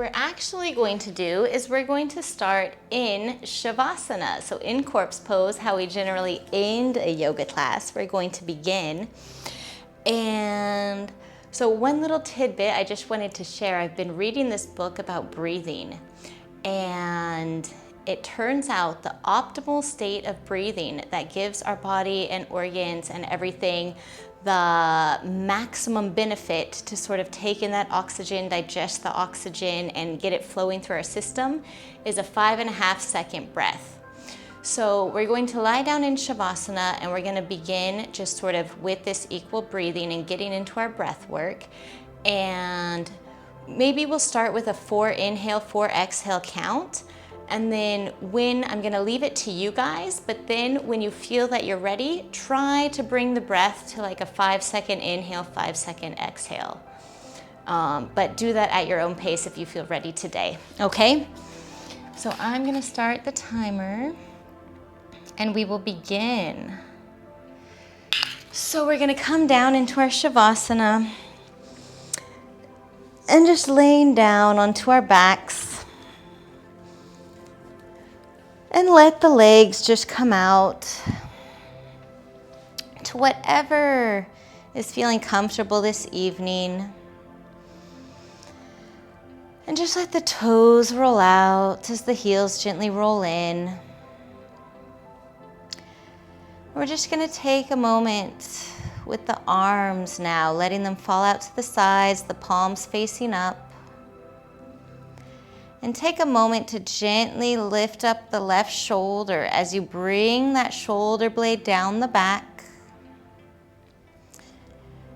we're actually going to do is we're going to start in Shavasana. So in corpse pose, how we generally end a yoga class, we're going to begin. And so one little tidbit I just wanted to share, I've been reading this book about breathing, and it turns out the optimal state of breathing that gives our body and organs and everything the maximum benefit to sort of take in that oxygen, digest the oxygen, and get it flowing through our system is a 5.5 second breath. So we're going to lie down in Shavasana, and we're going to begin just sort of with this equal breathing and getting into our breath work. And maybe we'll start with a 4 inhale, 4 exhale count. And then when I'm going to leave it to you guys, but then when you feel that you're ready, try to bring the breath to like a 5 second inhale, 5 second exhale. But do that at your own pace if you feel ready today. Okay? So I'm going to start the timer. And we will begin. So we're going to come down into our Shavasana and just laying down onto our backs. And let the legs just come out to whatever is feeling comfortable this evening. And just let the toes roll out as the heels gently roll in. We're just going to take a moment with the arms now, letting them fall out to the sides, the palms facing up. And take a moment to gently lift up the left shoulder as you bring that shoulder blade down the back.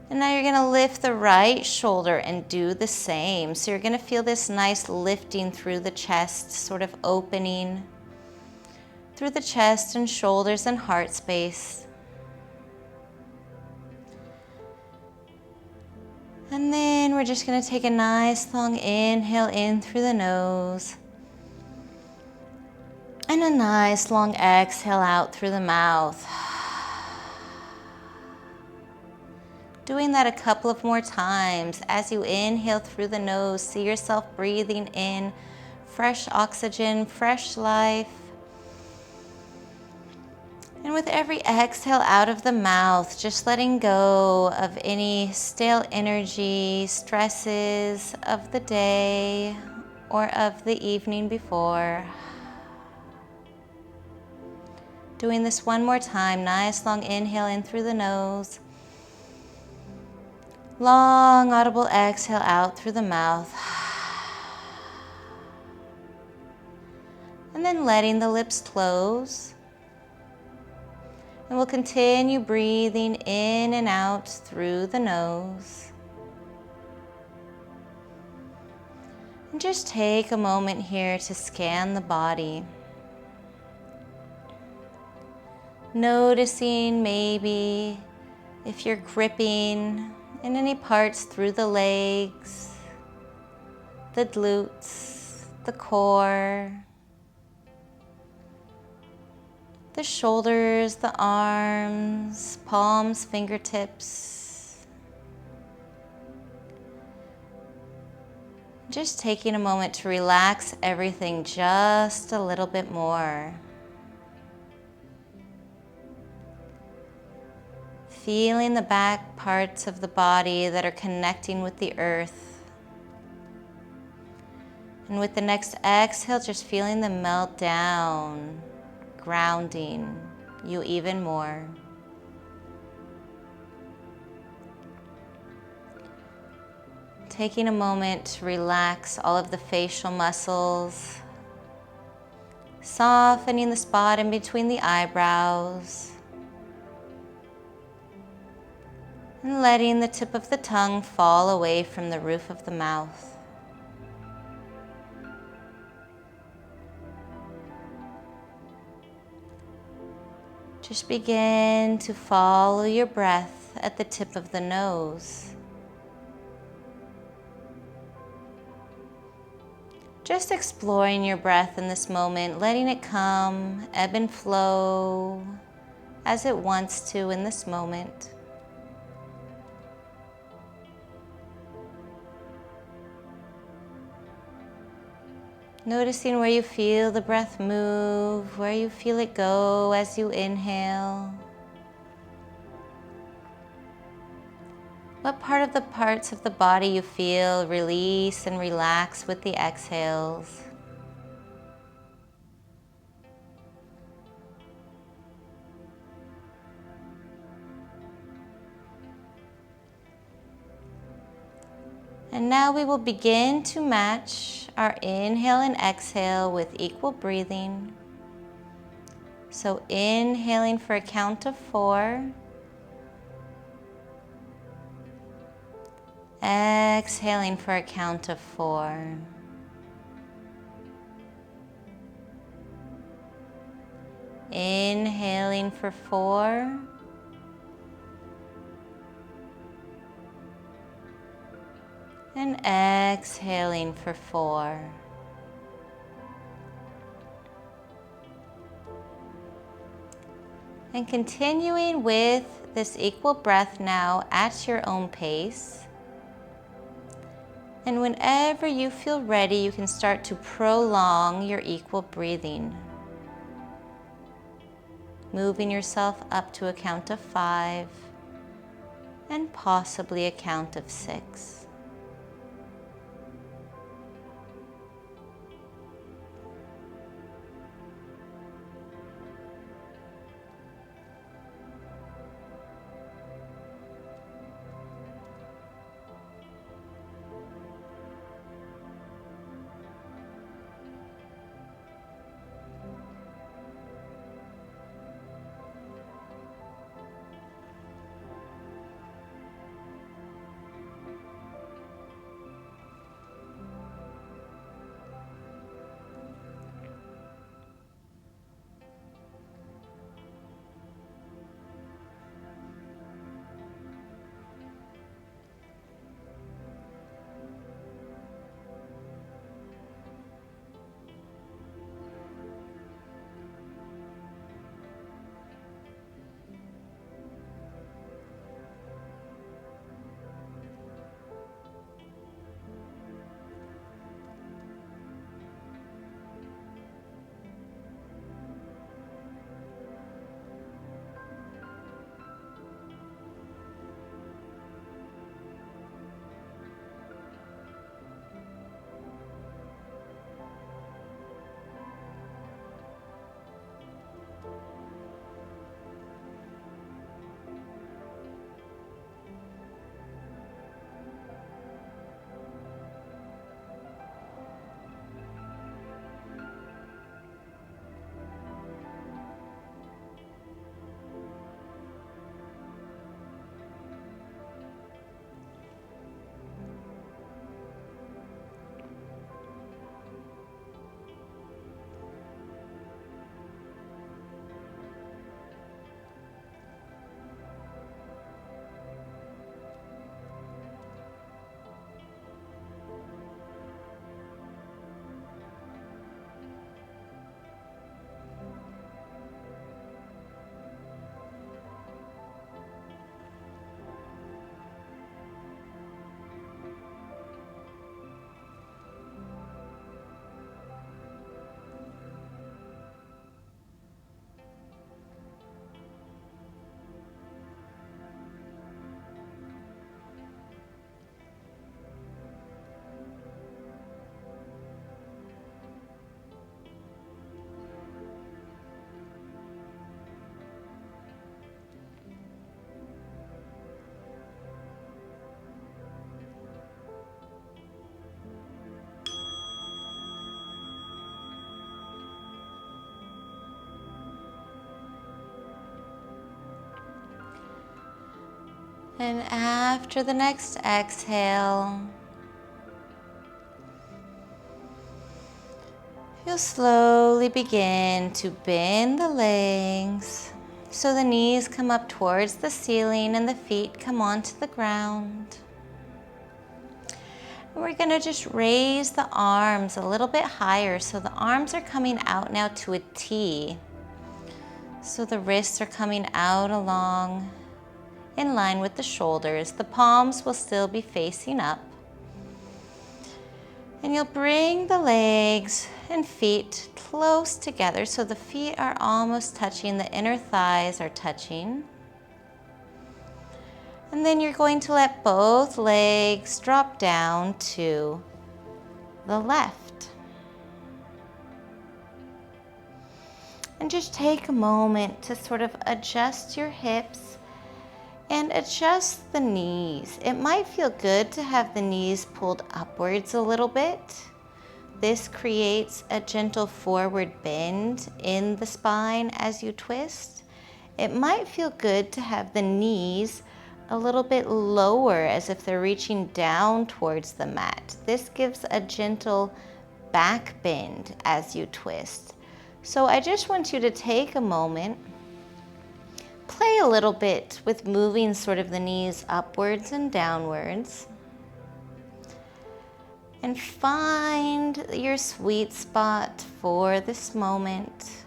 And now you're going to lift the right shoulder and do the same. So you're going to feel this nice lifting through the chest, sort of opening through the chest and shoulders and heart space. And then we're just going to take a nice long inhale in through the nose. And a nice long exhale out through the mouth. Doing that a couple of more times. As you inhale through the nose, see yourself breathing in fresh oxygen, fresh life. And with every exhale out of the mouth, just letting go of any stale energy, stresses of the day or of the evening before. Doing this one more time. Nice long inhale in through the nose. Long audible exhale out through the mouth. And then letting the lips close. And we'll continue breathing in and out through the nose. And just take a moment here to scan the body. Noticing maybe if you're gripping in any parts through the legs, the glutes, the core, the shoulders, the arms, palms, fingertips. Just taking a moment to relax everything just a little bit more. Feeling the back parts of the body that are connecting with the earth. And with the next exhale, just feeling them melt down, grounding you even more. Taking a moment to relax all of the facial muscles, softening the spot in between the eyebrows, and letting the tip of the tongue fall away from the roof of the mouth. Just begin to follow your breath at the tip of the nose. Just exploring your breath in this moment, letting it come, ebb and flow as it wants to in this moment. Noticing where you feel the breath move, where you feel it go as you inhale. What part of the parts of the body you feel release and relax with the exhales. And now we will begin to match our inhale and exhale with equal breathing. So inhaling for a count of 4. Exhaling for a count of 4. Inhaling for 4. And exhaling for 4. And continuing with this equal breath now at your own pace. And whenever you feel ready, you can start to prolong your equal breathing. Moving yourself up to a count of 5 and possibly a count of 6. And after the next exhale, you'll slowly begin to bend the legs so the knees come up towards the ceiling and the feet come onto the ground. We're going to just raise the arms a little bit higher so the arms are coming out now to a T. So the wrists are coming out along in line with the shoulders. The palms will still be facing up. And you'll bring the legs and feet close together. So the feet are almost touching, the inner thighs are touching. And then you're going to let both legs drop down to the left. And just take a moment to sort of adjust your hips and adjust the knees. It might feel good to have the knees pulled upwards a little bit. This creates a gentle forward bend in the spine as you twist. It might feel good to have the knees a little bit lower, as if they're reaching down towards the mat. This gives a gentle back bend as you twist. So I just want you to take a moment, play a little bit with moving sort of the knees upwards and downwards, and find your sweet spot for this moment.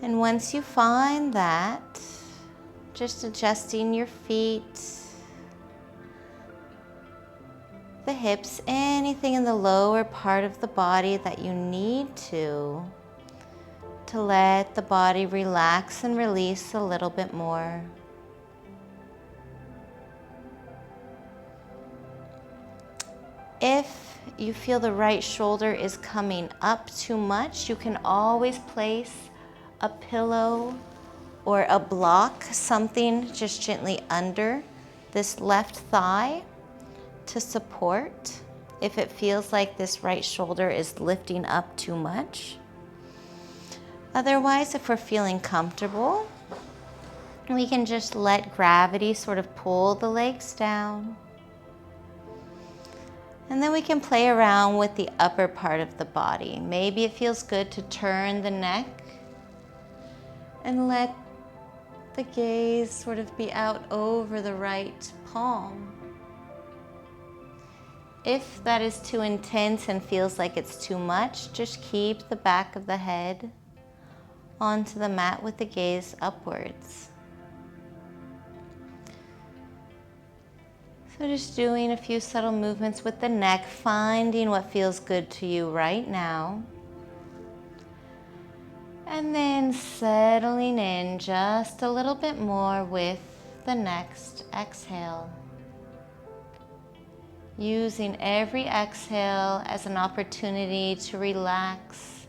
And once you find that, just adjusting your feet, the hips, anything in the lower part of the body that you need to let the body relax and release a little bit more. If you feel the right shoulder is coming up too much, you can always place a pillow or a block, something just gently under this left thigh to support if it feels like this right shoulder is lifting up too much. Otherwise, if we're feeling comfortable, we can just let gravity sort of pull the legs down. And then we can play around with the upper part of the body. Maybe it feels good to turn the neck and let the gaze sort of be out over the right palm. If that is too intense and feels like it's too much, just keep the back of the head onto the mat with the gaze upwards. So just doing a few subtle movements with the neck, finding what feels good to you right now. And then settling in just a little bit more with the next exhale. Using every exhale as an opportunity to relax,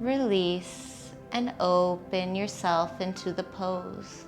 release, and open yourself into the pose.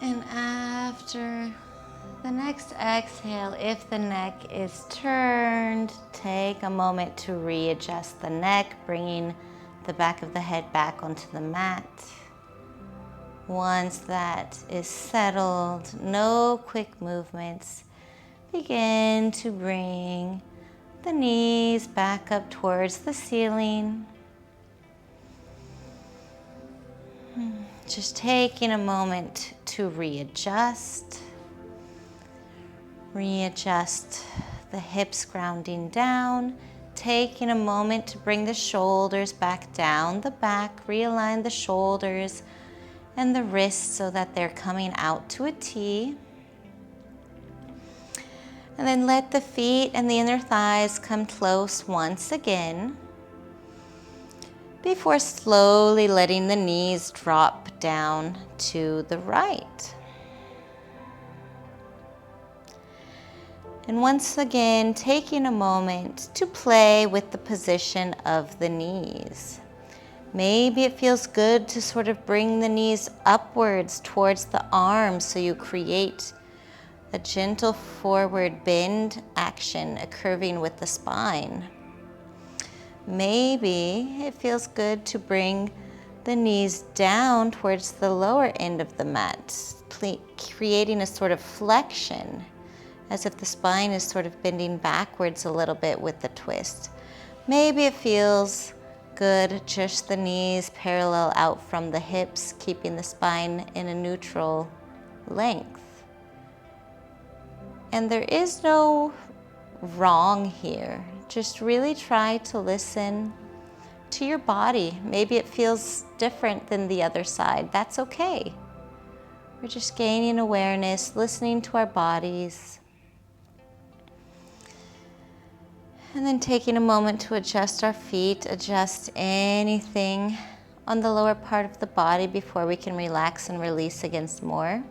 And after the next exhale, if the neck is turned, take a moment to readjust the neck, bringing the back of the head back onto the mat. Once that is settled, no quick movements, begin to bring the knees back up towards the ceiling. Just taking a moment to readjust. Readjust the hips grounding down. Taking a moment to bring the shoulders back down the back. Realign the shoulders and the wrists so that they're coming out to a T. And then let the feet and the inner thighs come close once again, before slowly letting the knees drop down to the right. And once again, taking a moment to play with the position of the knees. Maybe it feels good to sort of bring the knees upwards towards the arms so you create a gentle forward bend action, a curving with the spine. Maybe it feels good to bring the knees down towards the lower end of the mat, creating a sort of flexion, as if the spine is sort of bending backwards a little bit with the twist. Maybe it feels good, just the knees parallel out from the hips, keeping the spine in a neutral length. And there is no wrong here. Just really try to listen to your body. Maybe it feels different than the other side. That's okay. We're just gaining awareness, listening to our bodies. And then taking a moment to adjust our feet, adjust anything on the lower part of the body before we can relax and release against more.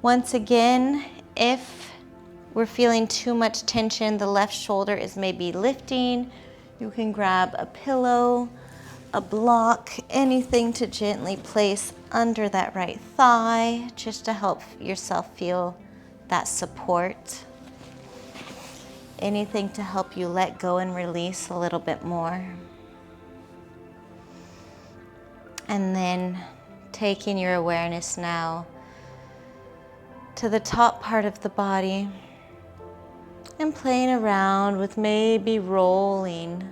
Once again, if we're feeling too much tension, the left shoulder is maybe lifting, you can grab a pillow, a block, anything to gently place under that right thigh, just to help yourself feel that support. Anything to help you let go and release a little bit more. And then taking your awareness now to the top part of the body and playing around with maybe rolling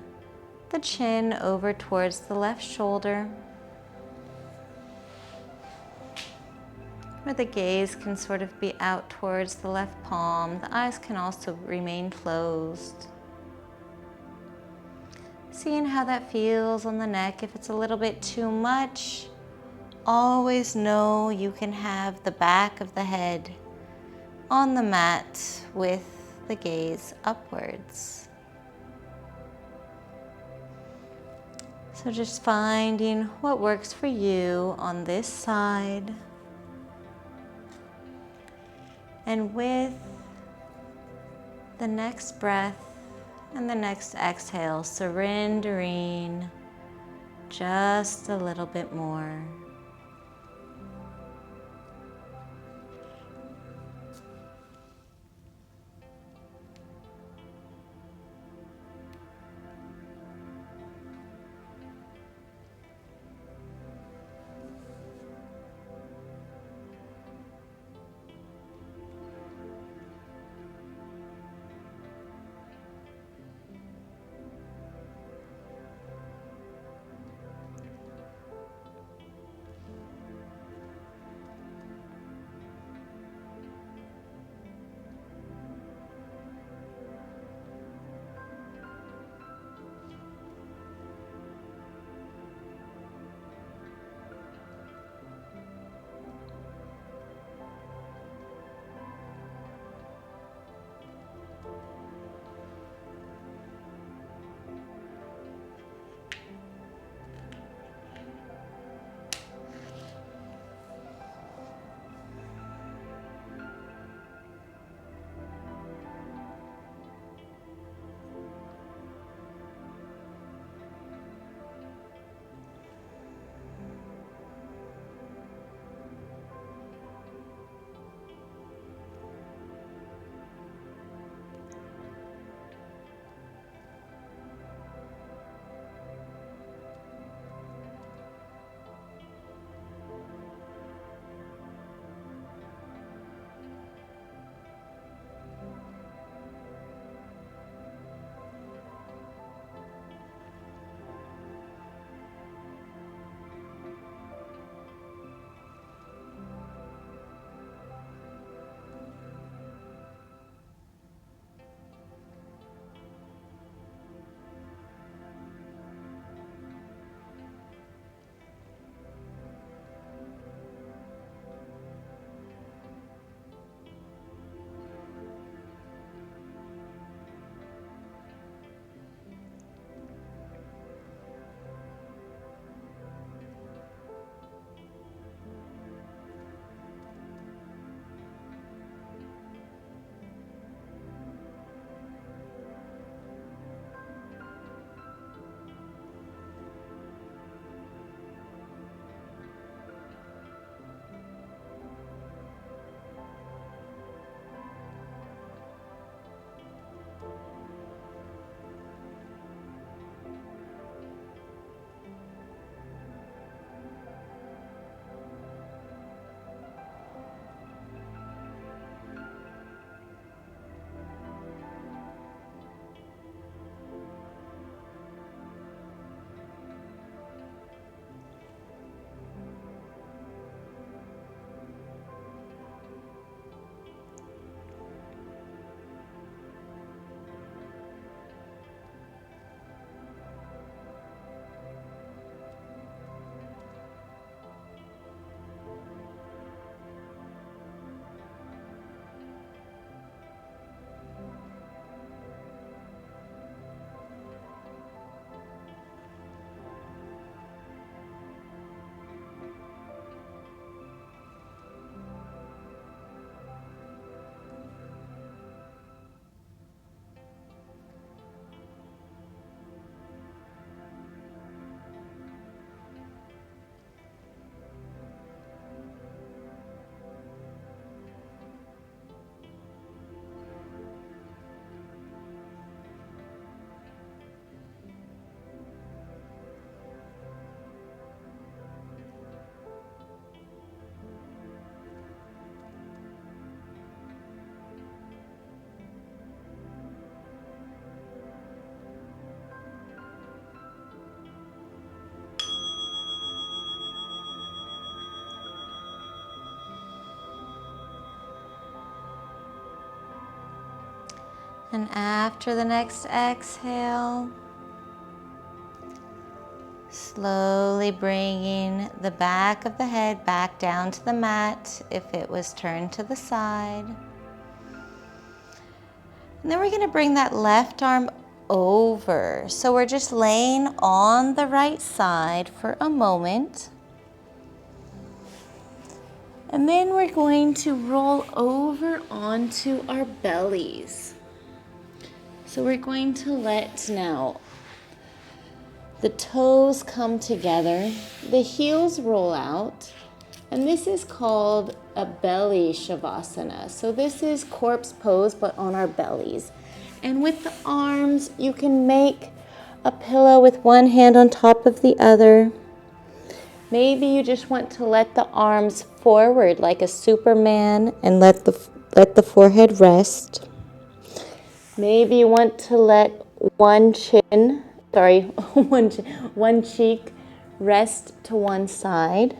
the chin over towards the left shoulder, where the gaze can sort of be out towards the left palm. The eyes can also remain closed. Seeing how that feels on the neck. If it's a little bit too much, always know you can have the back of the head on the mat with the gaze upwards. So just finding what works for you on this side. And with the next breath and the next exhale, surrendering just a little bit more. And after the next exhale, slowly bringing the back of the head back down to the mat if it was turned to the side. And then we're going to bring that left arm over. So we're just laying on the right side for a moment. And then we're going to roll over onto our bellies. So we're going to let now the toes come together, the heels roll out, and this is called a belly shavasana. So this is corpse pose, but on our bellies. And with the arms, you can make a pillow with one hand on top of the other. Maybe you just want to let the arms forward like a Superman and let the forehead rest. Maybe you want to let one cheek rest to one side.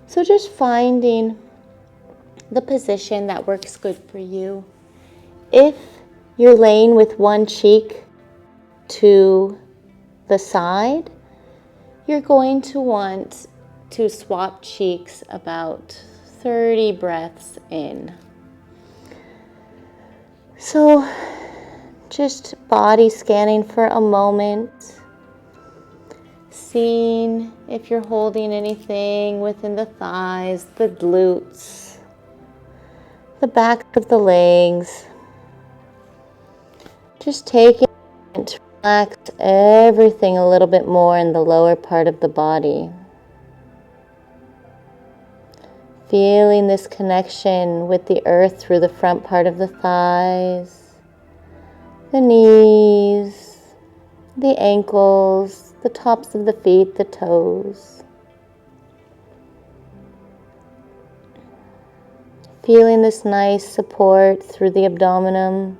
So just finding the position that works good for you. If you're laying with one cheek to the side, you're going to want to swap cheeks about 30 breaths in. So just body scanning for a moment, seeing if you're holding anything within the thighs, the glutes, the back of the legs. Just take it and relax everything a little bit more in the lower part of the body. Feeling this connection with the earth through the front part of the thighs, the knees, the ankles, the tops of the feet, the toes. Feeling this nice support through the abdomen,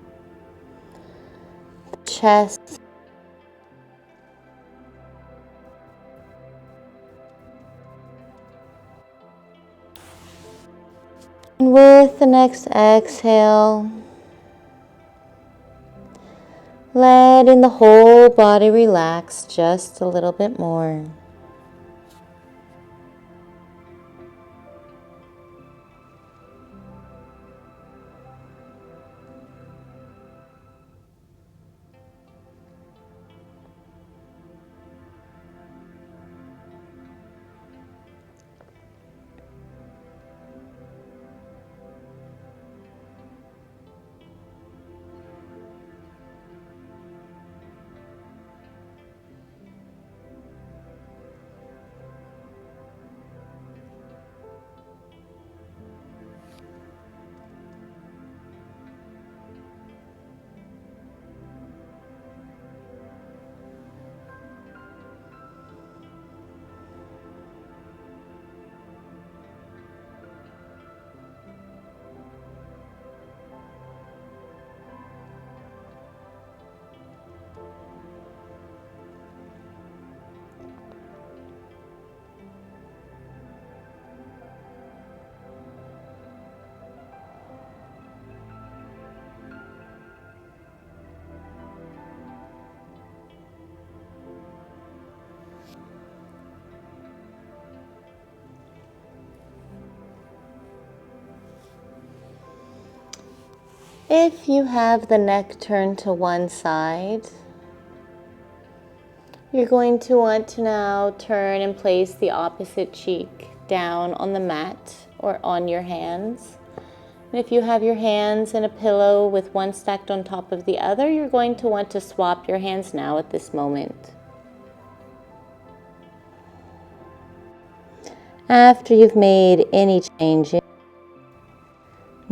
the chest. And with the next exhale, letting the whole body relax just a little bit more. If you have the neck turned to one side, you're going to want to now turn and place the opposite cheek down on the mat or on your hands. And if you have your hands in a pillow with one stacked on top of the other, you're going to want to swap your hands now at this moment. After you've made any changes,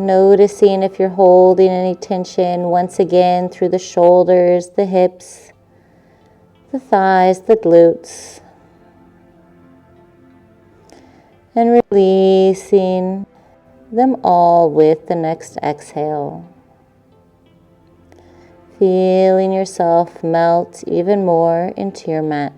noticing if you're holding any tension once again through the shoulders, the hips, the thighs, the glutes, and releasing them all with the next exhale. Feeling yourself melt even more into your mat.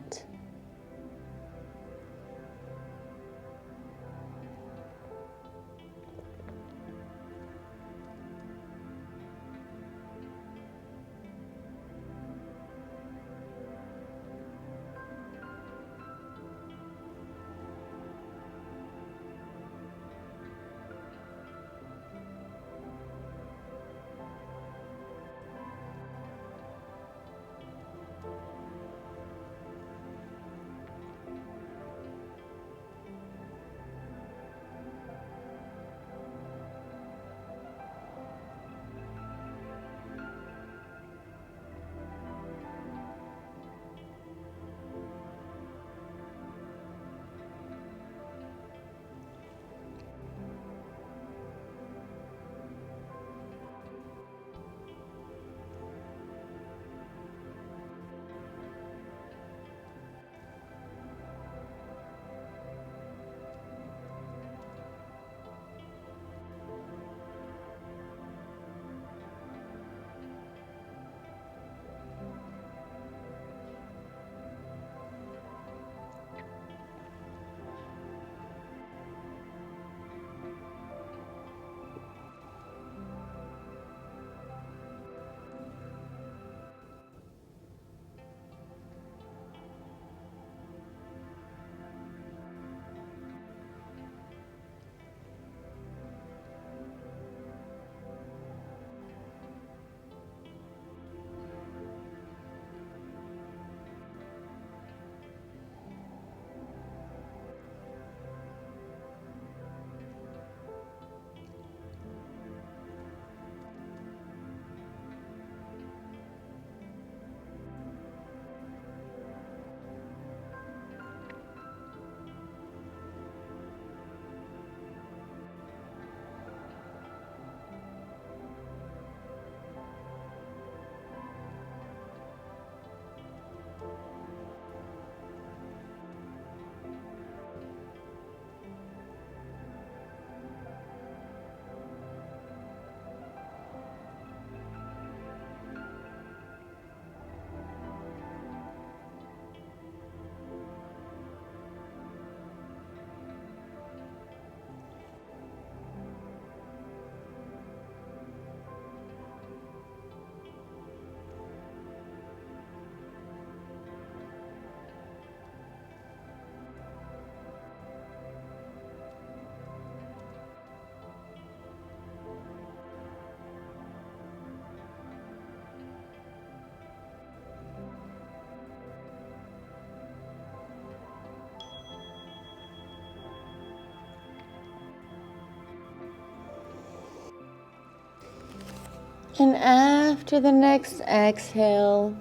And after the next exhale,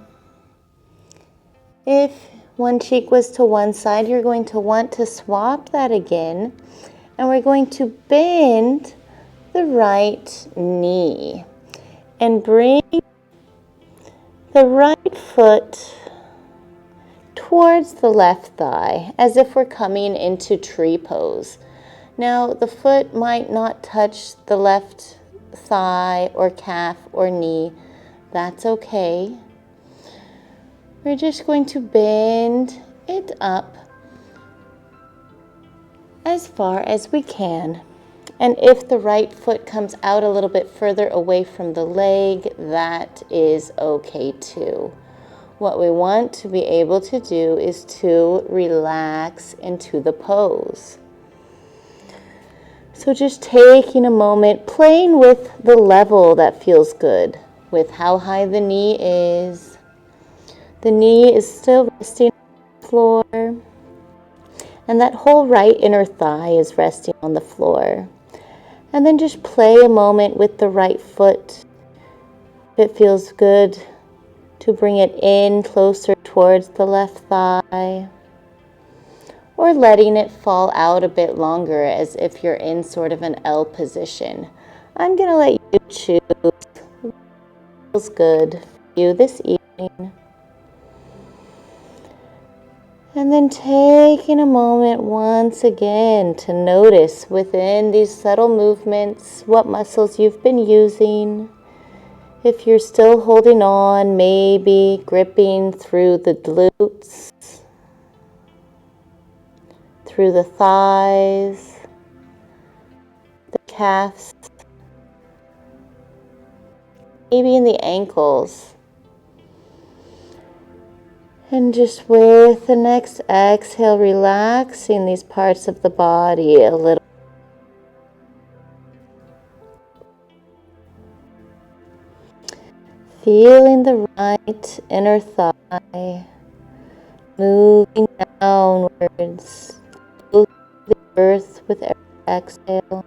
if one cheek was to one side, you're going to want to swap that again. And we're going to bend the right knee and bring the right foot towards the left thigh as if we're coming into tree pose. Now, the foot might not touch the left thigh or calf or knee. That's okay. We're just going to bend it up as far as we can. And if the right foot comes out a little bit further away from the leg, that is okay too. What we want to be able to do is to relax into the pose. So just taking a moment, playing with the level that feels good, with how high the knee is. The knee is still resting on the floor, and that whole right inner thigh is resting on the floor. And then just play a moment with the right foot. If it feels good, to bring it in closer towards the left thigh, or letting it fall out a bit longer as if you're in sort of an L position. I'm going to let you choose what feels good for you this evening. And then taking a moment once again to notice within these subtle movements what muscles you've been using. If you're still holding on, maybe gripping through the glutes, through the thighs, the calves, maybe in the ankles. And just with the next exhale, relaxing these parts of the body a little. Feeling the right inner thigh moving downwards, to the earth with every exhale.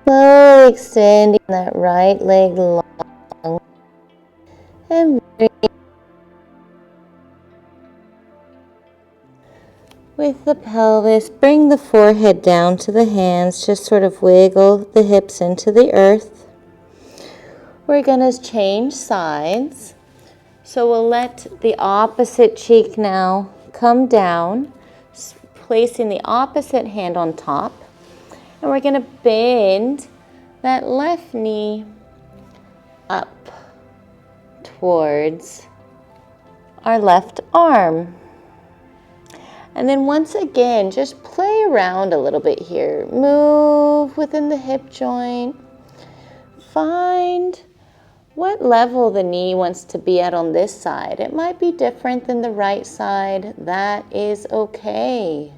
Slowly extending that right leg long and with the pelvis, bring the forehead down to the hands. Just sort of wiggle the hips into the earth. We're going to change sides. So we'll let the opposite cheek now come down, placing the opposite hand on top. And we're going to bend that left knee up towards our left arm. And then once again, just play around a little bit here. Move within the hip joint. Find what level the knee wants to be at on this side. It might be different than the right side. That is okay.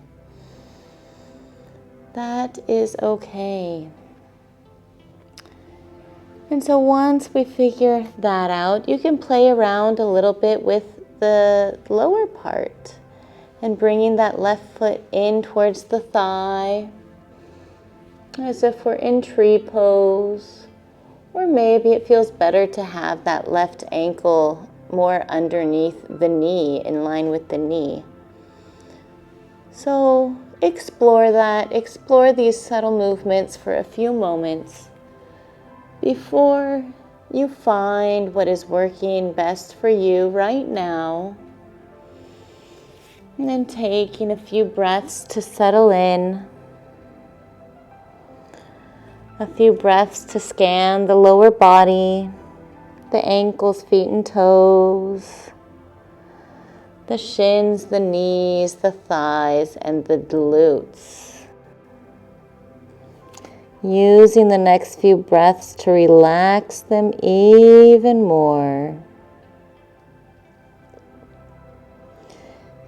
That is okay. And so once we figure that out, you can play around a little bit with the lower part and bringing that left foot in towards the thigh as if we're in tree pose. Or maybe it feels better to have that left ankle more underneath the knee, in line with the knee. So explore that. Explore these subtle movements for a few moments before you find what is working best for you right now. And then taking a few breaths to settle in. A few breaths to scan the lower body, the ankles, feet, and toes, the shins, the knees, the thighs, and the glutes. Using the next few breaths to relax them even more.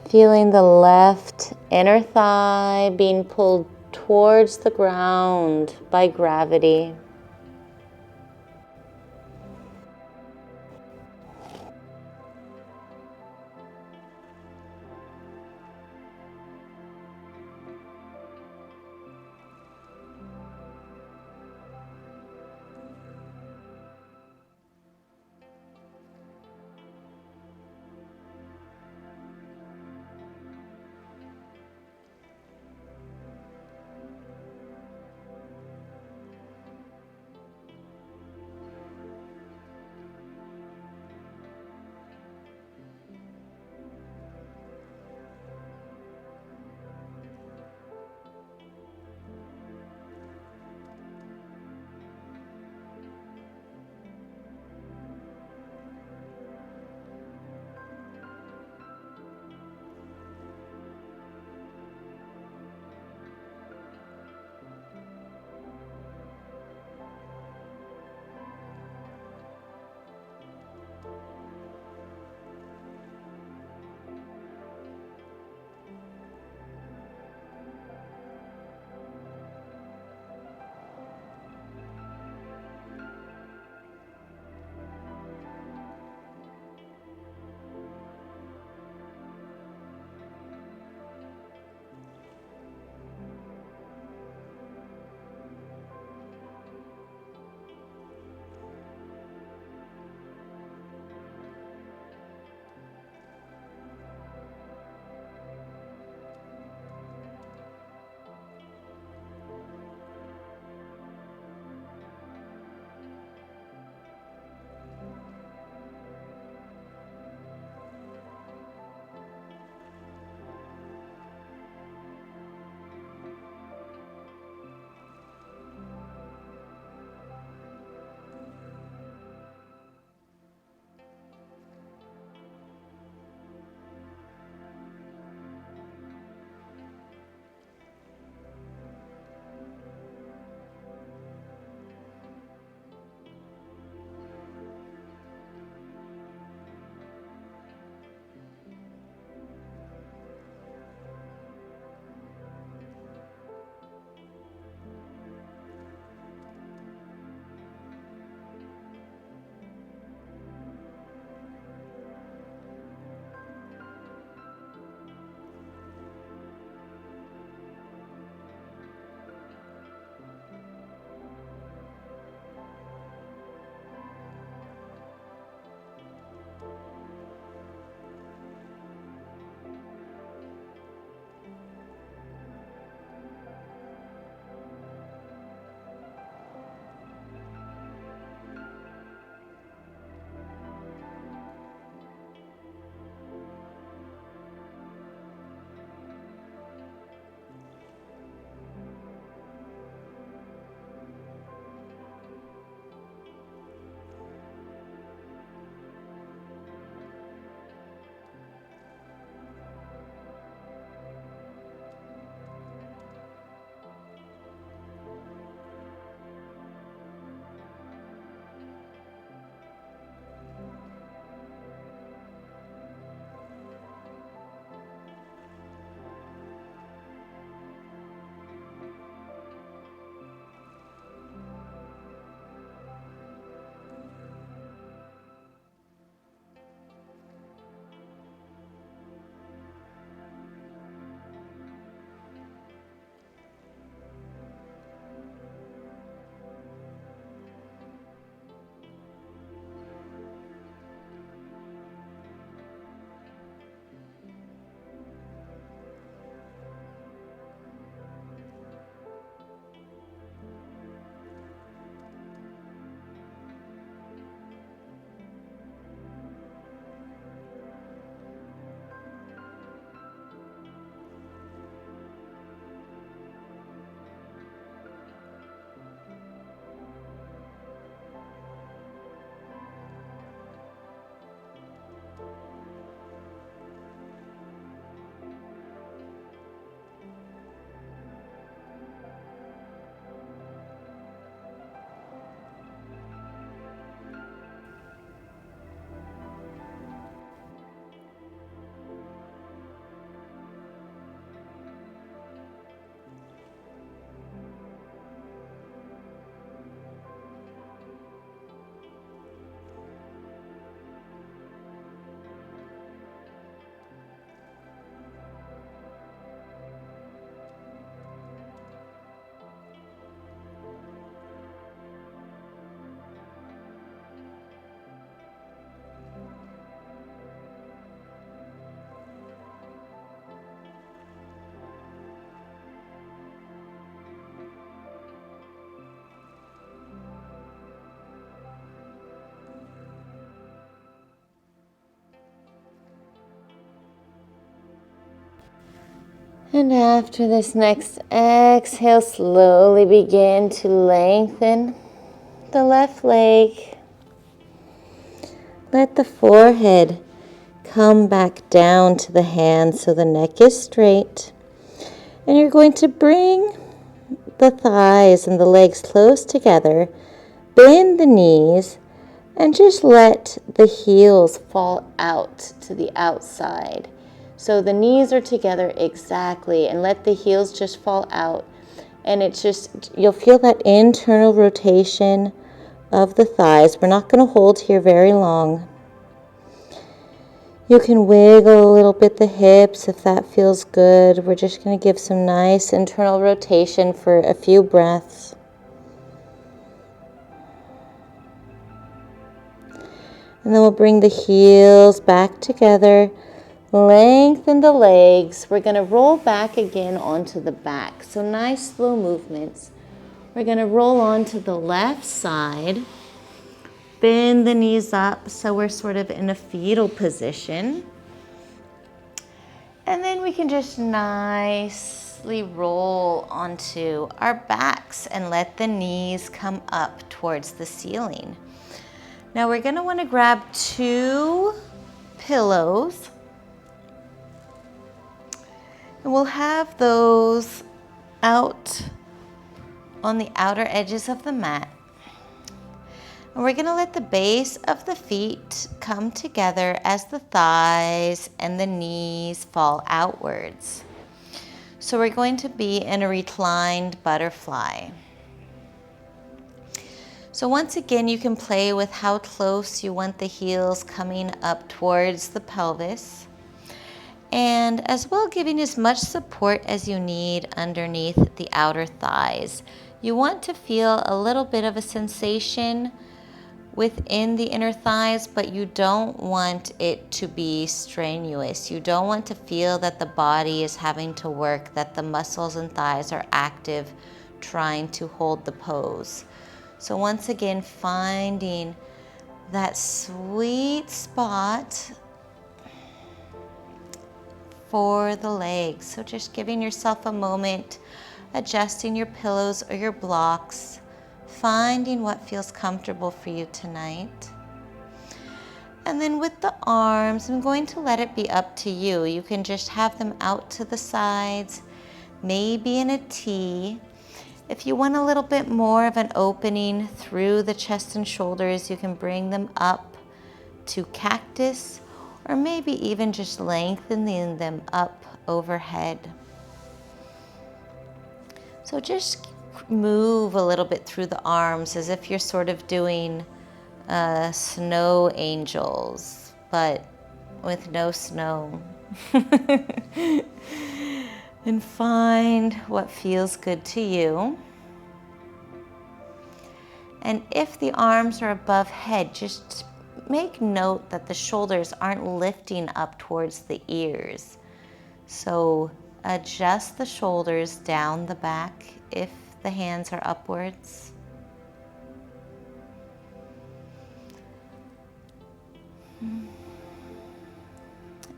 Feeling the left inner thigh being pulled towards the ground by gravity. And after this next exhale, slowly begin to lengthen the left leg. Let the forehead come back down to the hands so the neck is straight. And you're going to bring the thighs and the legs close together. Bend the knees and just let the heels fall out to the outside. So the knees are together exactly, and let the heels just fall out. And it's just, you'll feel that internal rotation of the thighs. We're not going to hold here very long. You can wiggle a little bit the hips if that feels good. We're just going to give some nice internal rotation for a few breaths. And then we'll bring the heels back together. Lengthen the legs. We're going to roll back again onto the back. So nice slow movements. We're going to roll onto the left side. Bend the knees up so we're sort of in a fetal position. And then we can just nicely roll onto our backs and let the knees come up towards the ceiling. Now we're going to want to grab 2 pillows. And we'll have those out on the outer edges of the mat. And we're going to let the base of the feet come together as the thighs and the knees fall outwards. So we're going to be in a reclined butterfly. So once again, you can play with how close you want the heels coming up towards the pelvis. And as well, giving as much support as you need underneath the outer thighs. You want to feel a little bit of a sensation within the inner thighs, but you don't want it to be strenuous. You don't want to feel that the body is having to work, that the muscles and thighs are active, trying to hold the pose. So once again, finding that sweet spot for the legs. So just giving yourself a moment, adjusting your pillows or your blocks, finding what feels comfortable for you tonight. And then with the arms, I'm going to let it be up to you. You can just have them out to the sides, maybe in a T. If you want a little bit more of an opening through the chest and shoulders, you can bring them up to cactus, or maybe even just lengthening them up overhead. So just move a little bit through the arms as if you're sort of doing snow angels, but with no snow. And find what feels good to you. And if the arms are above head, just make note that the shoulders aren't lifting up towards the ears. So adjust the shoulders down the back if the hands are upwards.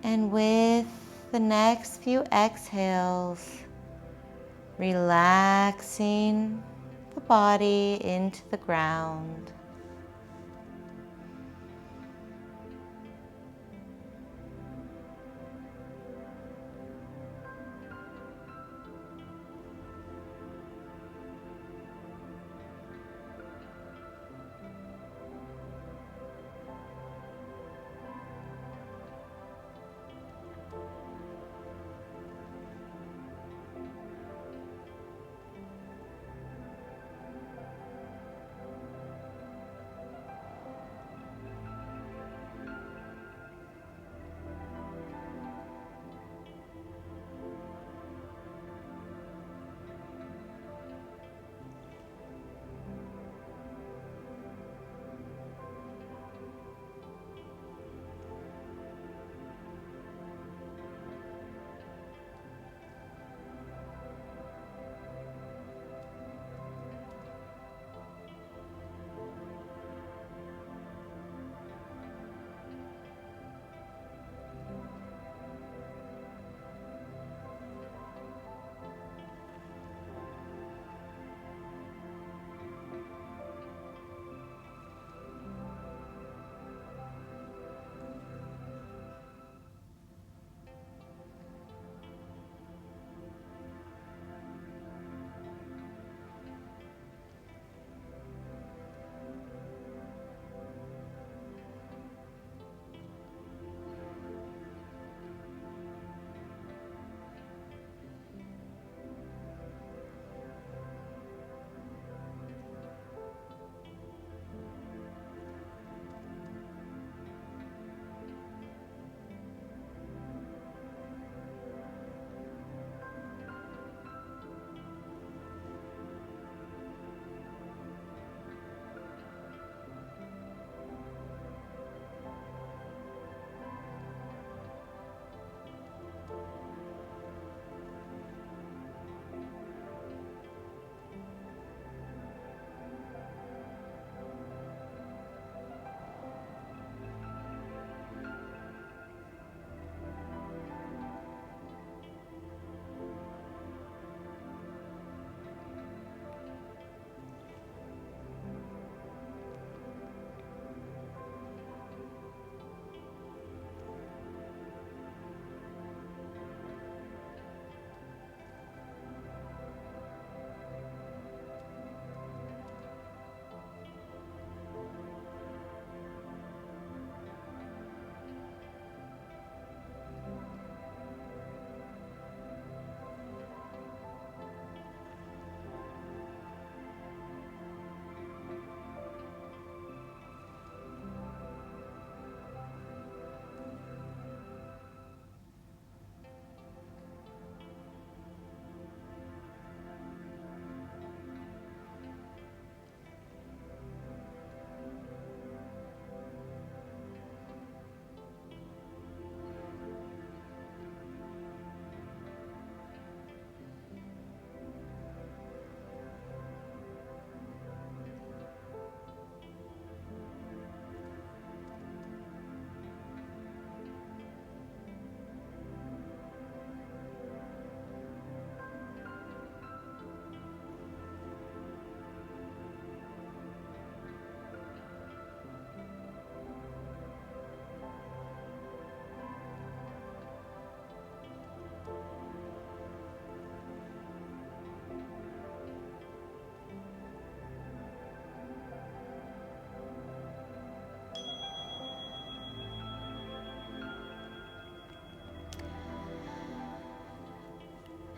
And with the next few exhales, relaxing the body into the ground.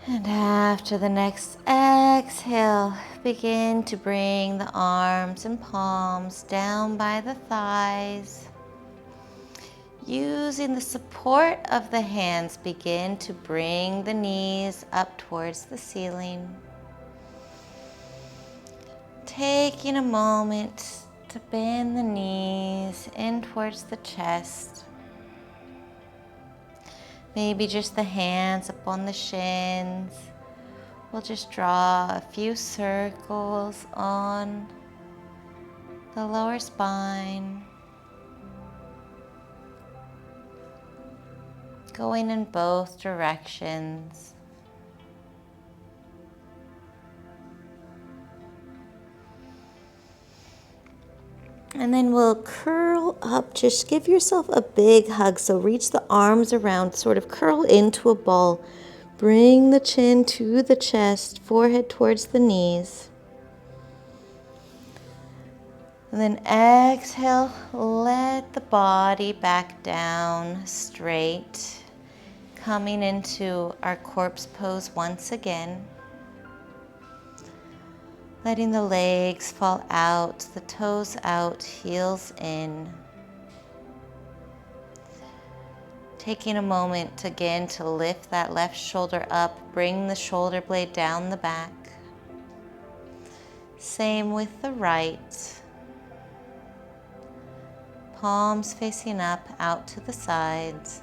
And after the next exhale, begin to bring the arms and palms down by the thighs. Using the support of the hands, begin to bring the knees up towards the ceiling. Taking a moment to bend the knees in towards the chest. Maybe just the hands up on the shins. We'll just draw a few circles on the lower spine, going in both directions. And then we'll curl up, just give yourself a big hug. So reach the arms around, sort of curl into a ball. Bring the chin to the chest, forehead towards the knees. And then exhale, let the body back down straight, coming into our corpse pose once again. Letting the legs fall out, the toes out, heels in. Taking a moment again to lift that left shoulder up, bring the shoulder blade down the back. Same with the right. Palms facing up, out to the sides.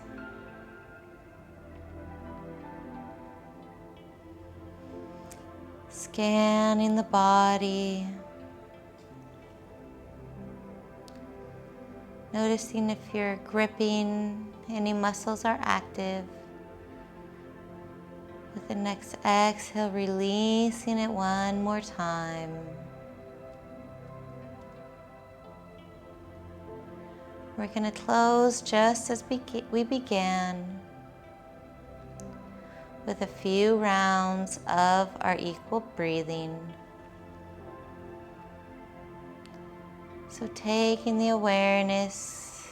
Scanning the body. Noticing if you're gripping, any muscles are active. With the next exhale, releasing it one more time. We're going to close just as we began, with a few rounds of our equal breathing. So taking the awareness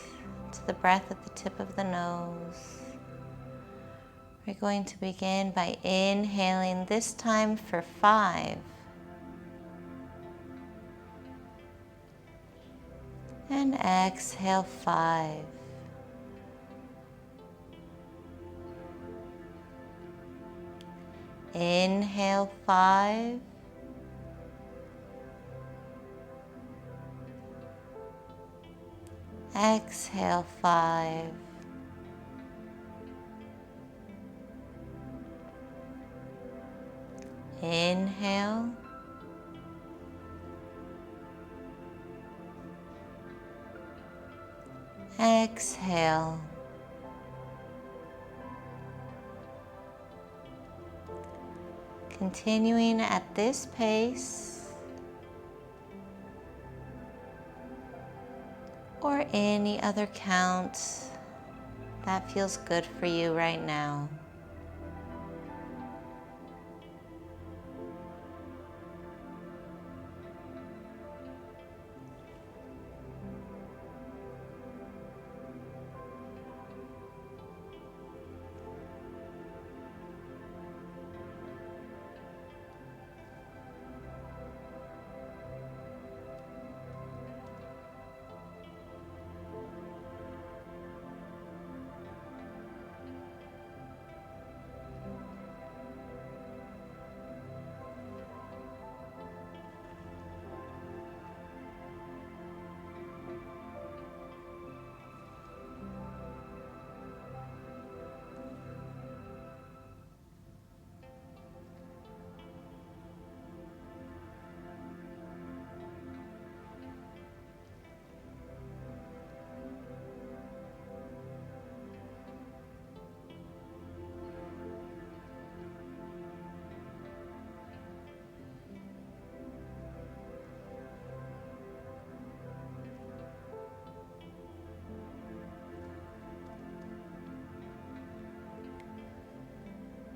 to the breath at the tip of the nose. We're going to begin by inhaling, this time for 5. And exhale 5. Inhale 5. Exhale 5. Inhale. Exhale. Continuing at this pace, or any other count that feels good for you right now.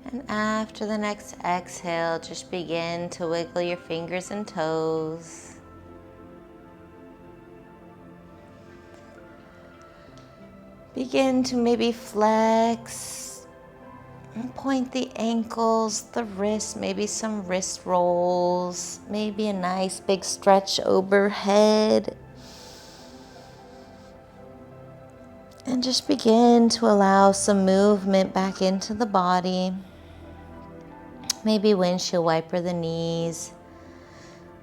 And after the next exhale, just begin to wiggle your fingers and toes. Begin to maybe flex Point the ankles, the wrists, maybe some wrist rolls, maybe a nice big stretch overhead. And just begin to allow some movement back into the body. Maybe windshield wiper the knees.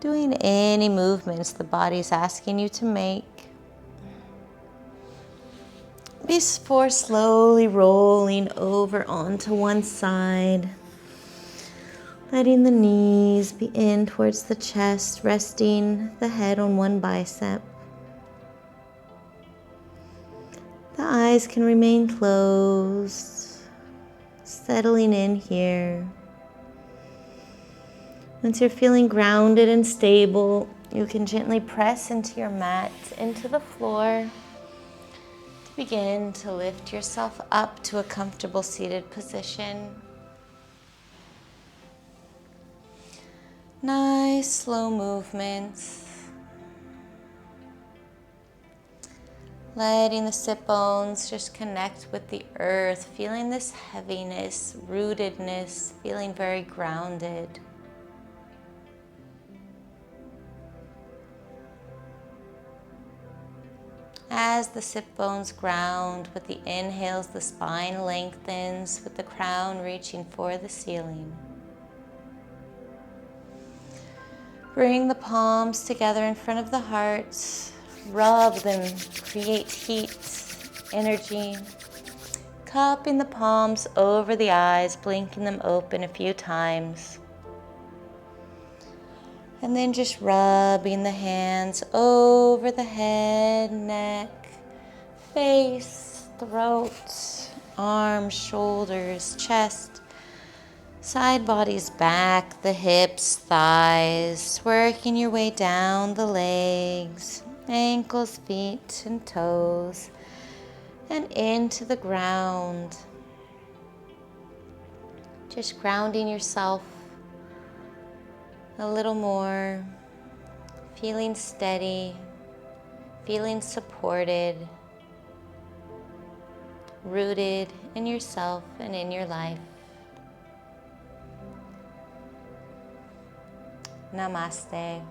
Doing any movements the body's asking you to make. Before slowly rolling over onto one side. Letting the knees be in towards the chest, resting the head on one bicep. The eyes can remain closed, settling in here. Once you're feeling grounded and stable, you can gently press into your mat, into the floor, to begin to lift yourself up to a comfortable seated position. Nice slow movements. Letting the sit bones just connect with the earth, feeling this heaviness, rootedness, feeling very grounded. As the sit bones ground, with the inhales, the spine lengthens, with the crown reaching for the ceiling. Bring the palms together in front of the heart. Rub them, create heat, energy. Cupping the palms over the eyes, blinking them open a few times. And then just rubbing the hands over the head, neck, face, throat, arms, shoulders, chest, side bodies, back, the hips, thighs, working your way down the legs, ankles, feet, and toes, and into the ground. Just grounding yourself a little more, feeling steady, feeling supported, rooted in yourself and in your life. Namaste.